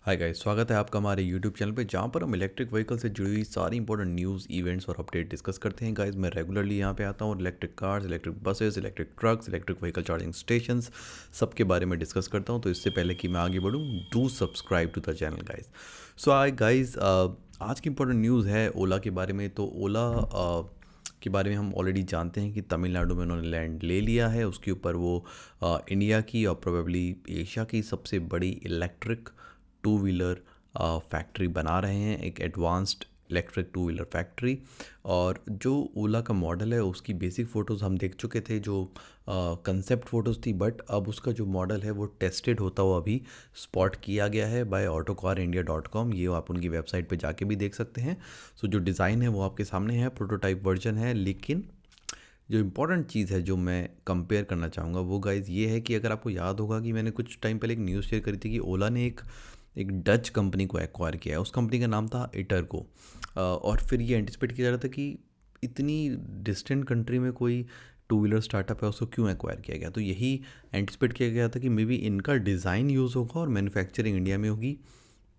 Hi guys, स्वागत है आपका हमारे यूट्यूब चैनल पे जहाँ पर हम इलेक्ट्रिक व्हीकल से जुड़ी हुई सारी इंपॉर्टेंट न्यूज़ इवेंट्स और अपडेट डिस्कस करते हैं। गाइस मैं रेगुलरली यहाँ पे आता हूँ और electric cars, electric buses, electric trucks, electric vehicle charging stations सबके बारे में डिस्कस करता हूँ। तो इससे पहले कि मैं आगे बढ़ूँ, do subscribe to the channel guys. So hi guys, आज की इंपॉर्टेंट न्यूज़ है ओला के बारे में। तो ओला के बारे में हम ऑलरेडी जानते हैं कि तमिलनाडु में उन्होंने लैंड ले लिया है। उसके ऊपर वो इंडिया की और प्रोबेबली एशिया की सबसे बड़ी इलेक्ट्रिक टू व्हीलर फैक्ट्री बना रहे हैं, एक advanced electric two wheeler factory. और जो ओला का मॉडल है उसकी बेसिक फ़ोटोज़ हम देख चुके थे, जो कंसेप्ट फ़ोटोज़ थी, बट अब उसका जो मॉडल है वो टेस्टेड होता हुआ अभी स्पॉट किया गया है बाय autocarindia.com। ये आप उनकी वेबसाइट पे जाके भी देख सकते हैं। सो जो डिज़ाइन है वो आपके सामने है, प्रोटोटाइप वर्जन है। लेकिन जो इम्पॉर्टेंट चीज़ है जो मैं कंपेयर करना चाहूँगा वो गाइज़ ये है कि अगर आपको याद होगा कि मैंने कुछ टाइम पहले एक न्यूज़ शेयर करी थी कि ओला ने एक डच कंपनी को एक्वायर किया है। उस कंपनी का नाम था इटरगो। और फिर ये एंटिसिपेट किया जा रहा था कि इतनी डिस्टेंट कंट्री में कोई टू व्हीलर स्टार्टअप है, उसको क्यों एक्वायर किया गया। तो यही एंटिसिपेट किया गया था कि मे बी इनका डिज़ाइन यूज़ होगा और मैन्युफैक्चरिंग इंडिया में होगी।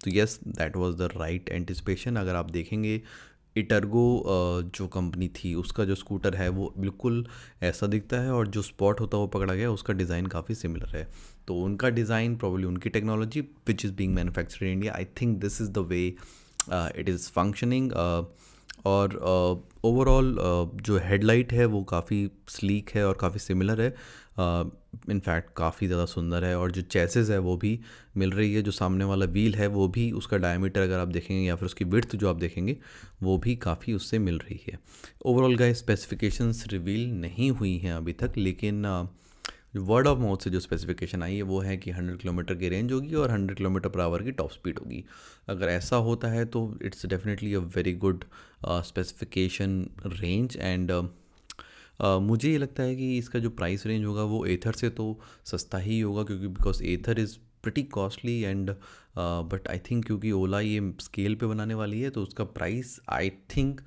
तो yes, that was the right anticipation. अगर आप देखेंगे इटरगो जो कंपनी थी उसका जो स्कूटर है वो बिल्कुल ऐसा दिखता है, और जो स्पॉट होता है वो पकड़ा गया, उसका डिज़ाइन काफ़ी सिमिलर है। तो उनका डिज़ाइन प्रॉब्ली उनकी technology which is being manufactured in India, I think this is the way it is functioning. और ओवरऑल जो हेडलाइट है वो काफ़ी स्लीक है और काफ़ी सिमिलर है, इनफैक्ट काफ़ी ज़्यादा सुंदर है। और जो चेसिस है वो भी मिल रही है, जो सामने वाला व्हील है वो भी, उसका डायमीटर अगर आप देखेंगे या फिर उसकी विड्थ जो आप देखेंगे वो भी काफ़ी उससे मिल रही है। ओवरऑल गाइस स्पेसिफिकेशंस रिवील नहीं हुई हैं अभी तक, लेकिन वर्ड ऑफ माउथ से जो स्पेसिफिकेशन आई है वो है कि 100 किलोमीटर की रेंज होगी और 100 किलोमीटर पर आवर की टॉप स्पीड होगी। अगर ऐसा होता है तो it's definitely a very good specification range. And मुझे ये लगता है कि इसका जो प्राइस रेंज होगा वो एथर से तो सस्ता ही होगा, क्योंकि because Ather is pretty costly. And but I think क्योंकि ओला ये स्केल पे बनाने वाली है तो उसका price I think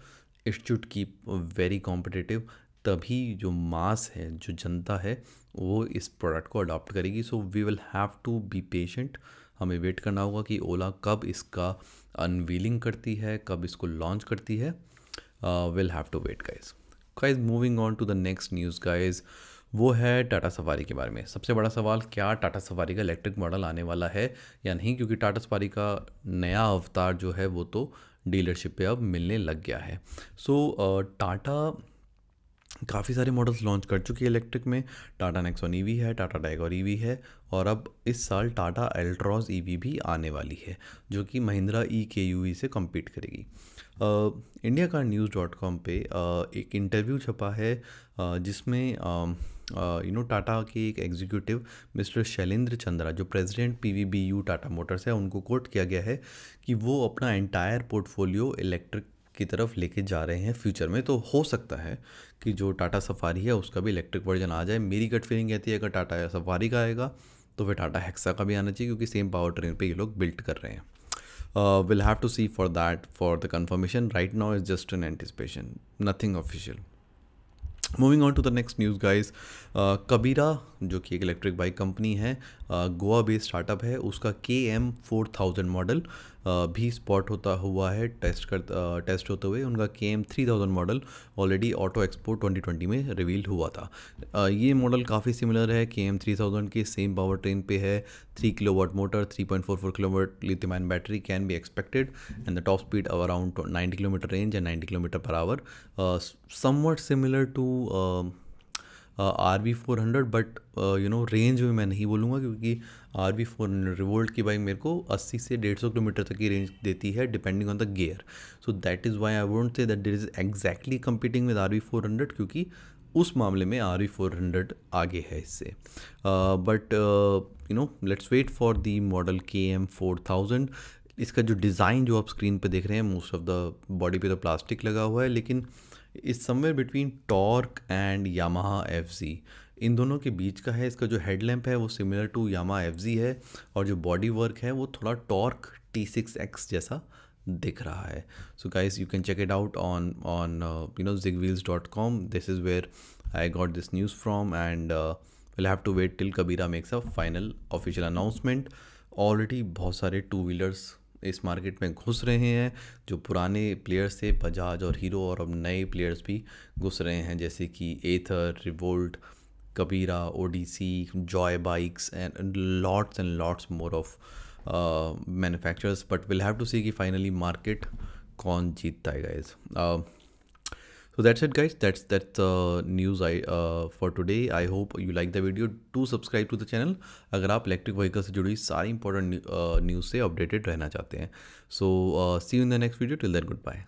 it should keep very competitive. तभी जो मास है, जो जनता है, वो इस प्रोडक्ट को अडॉप्ट करेगी। So we will have to be patient. हमें वेट करना होगा कि ओला कब इसका अनवीलिंग करती है, कब इसको लॉन्च करती है। Will have to wait guys. Moving on to the next news guys, वो है टाटा सफारी के बारे में। सबसे बड़ा सवाल, क्या टाटा सफारी का इलेक्ट्रिक मॉडल आने वाला है या नहीं, क्योंकि टाटा सफारी का नया अवतार जो है वो तो डीलरशिप पे अब मिलने लग गया है। सो टाटा काफ़ी सारे मॉडल्स लॉन्च कर चुकी है इलेक्ट्रिक में। टाटा नेक्सॉन ईवी है, टाटा टाइगर ईवी है, और अब इस साल टाटा अल्ट्रॉज ईवी भी आने वाली है जो कि महिंद्रा EKUV से कम्पीट करेगी। इंडिया कार न्यूज़.com पे एक इंटरव्यू छपा है जिसमें टाटा के एक एग्जीक्यूटिव मिस्टर शैलेंद्र चंद्रा, जो प्रेसिडेंट PVBU टाटा मोटर्स है, उनको कोट किया गया है कि वो अपना एंटायर पोर्टफोलियो इलेक्ट्रिक की तरफ लेके जा रहे हैं फ्यूचर में। तो हो सकता है कि जो टाटा सफारी है उसका भी इलेक्ट्रिक वर्जन आ जाए। मेरी गट फीलिंग कहती है अगर टाटा सफारी का आएगा तो फिर टाटा हेक्सा का भी आना चाहिए, क्योंकि सेम पावर ट्रेन पे ये लोग बिल्ड कर रहे हैं। Will have to see for that for the confirmation. Right now is just an anticipation, nothing official. Moving on to the next news guys, Kabira जो कि एक इलेक्ट्रिक बाइक कंपनी है, गोवा बेस्ड स्टार्टअप है, उसका KM4000 मॉडल भी spot होता हुआ है, टेस्ट होते हुए। उनका KM3000 model already auto expo 2020 में रिवील हुआ था। ये मॉडल काफ़ी सिमिलर है KM3000 के, सेम पावर ट्रेन पे है, 3 kilowatt motor, 3.44 kilowatt lithium ion battery can be expected, and the top speed of around 90 kilometre range and 90 kilometre per hour, somewhat similar to RV400, but range में मैं नहीं बोलूँगा, क्योंकि RV400 revolt की bike मेरे को 80 से 150 किलोमीटर तक की रेंज देती है depending on the gear. So that is why I won't say that it is exactly competing with RV400, क्योंकि उस मामले में RV400 आगे है इससे। But let's wait for the model KM4000। इसका जो डिज़ाइन जो आप स्क्रीन पे देख रहे हैं, मोस्ट ऑफ द बॉडी पे तो प्लास्टिक लगा हुआ है, लेकिन इस somewhere between torque and Yamaha FZ, इन दोनों के बीच का है। इसका जो हेडलैम्प है वो सिमिलर टू यामाहा FZ है, और जो बॉडी वर्क है वो थोड़ा टॉर्क T6X जैसा दिख रहा है। So guys, you can check it out on zigwheels.com. This is where I got this news from, and we'll have to wait till Kabira makes a final official announcement. Already बहुत सारे two wheelers इस market में घुस रहे हैं। जो पुराने players थे बजाज और हीरो, और अब नए प्लेयर्स भी घुस रहे हैं, जैसे कि Ather, Revolt, Kabira, ODC, Joy bikes and lots more of manufacturers. But will have to see कि फाइनली मार्केट कौन जीतता है guys. So that's it guys, that's the news I for today. I hope you like the video. Do subscribe to the channel अगर आप electric vehicle से जुड़ी सारी important news से अपडेटेड रहना चाहते हैं। So see you in the next video. Till then, goodbye.